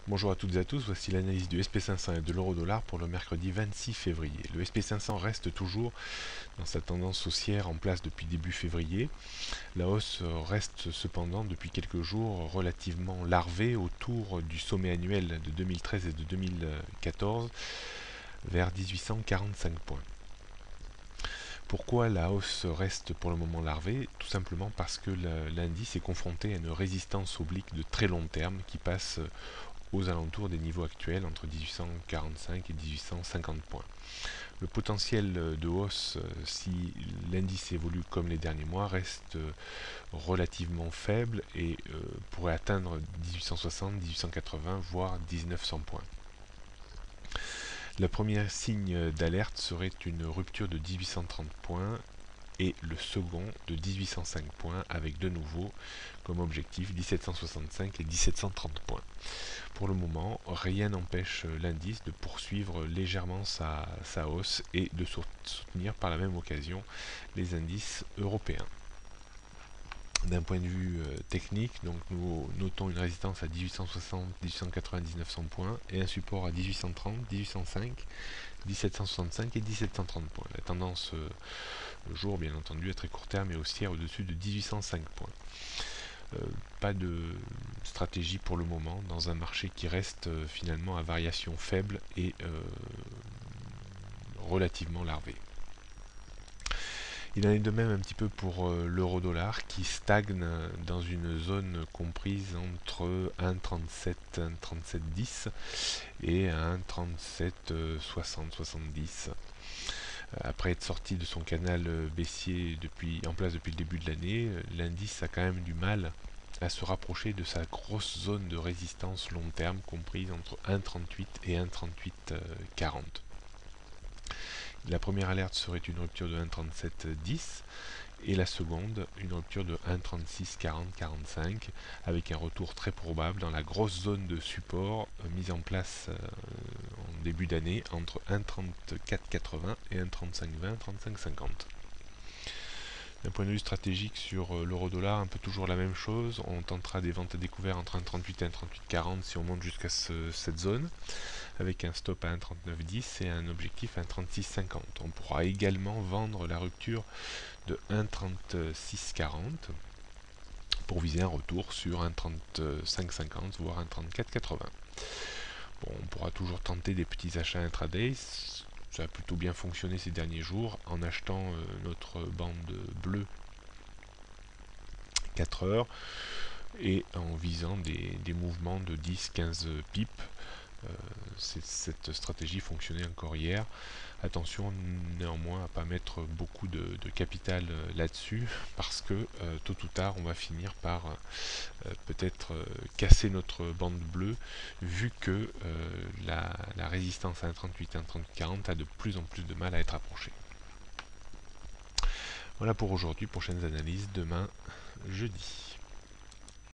Bonjour à toutes et à tous, voici l'analyse du SP500 et de l'euro-dollar pour le mercredi 26 février. Le SP500 reste toujours dans sa tendance haussière en place depuis début février. La hausse reste cependant depuis quelques jours relativement larvée autour du sommet annuel de 2013 et de 2014 vers 1845 points. Pourquoi la hausse reste pour le moment larvée? Tout simplement parce que l'indice est confronté à une résistance oblique de très long terme qui passe aux alentours des niveaux actuels entre 1845 et 1850 points. Le potentiel de hausse, si l'indice évolue comme les derniers mois, reste relativement faible et pourrait atteindre 1860, 1880, voire 1900 points. Le premier signe d'alerte serait une rupture de 1830 points et le second de 1805 points avec de nouveau comme objectif 1765 et 1730 points. Pour le moment, rien n'empêche l'indice de poursuivre légèrement sa hausse et de soutenir par la même occasion les indices européens. D'un point de vue technique, donc nous notons une résistance à 1860, 1880, 1900 points et un support à 1830, 1805, 1765 et 1730 points. La tendance jour, bien entendu, à très court terme et haussière au-dessus de 1805 points. Pas de stratégie pour le moment dans un marché qui reste finalement à variation faible et relativement larvé. Il en est de même un petit peu pour l'euro-dollar qui stagne dans une zone comprise entre 1,37, 1,3710 et 1,3760-70. Après être sorti de son canal baissier en place depuis le début de l'année, l'indice a quand même du mal à se rapprocher de sa grosse zone de résistance long terme comprise entre 1,38 et 1,3840. La première alerte serait une rupture de 1,3710 et la seconde une rupture de 1,3640-45 avec un retour très probable dans la grosse zone de support mise en place en début d'année entre 1,3480 et 1,3520, 1,3550. D'un point de vue stratégique sur l'euro-dollar, un peu toujours la même chose. On tentera des ventes à découvert entre 1,38 et 1,3840 si on monte jusqu'à cette zone, avec un stop à 1,3910 et un objectif à 1,3650. On pourra également vendre la rupture de 1,3640 pour viser un retour sur 1,3550 voire 1,3480. Bon, on pourra toujours tenter des petits achats intraday. Ça a plutôt bien fonctionné ces derniers jours en achetant notre bande bleue 4 heures et en visant des mouvements de 10-15 pips. Cette stratégie fonctionnait encore hier. Attention néanmoins à ne pas mettre beaucoup de capital là-dessus parce que tôt ou tard on va finir par peut-être casser notre bande bleue vu que la résistance à 1,38 et 1,3040 a de plus en plus de mal à être approchée. Voilà pour aujourd'hui, prochaines analyses demain jeudi.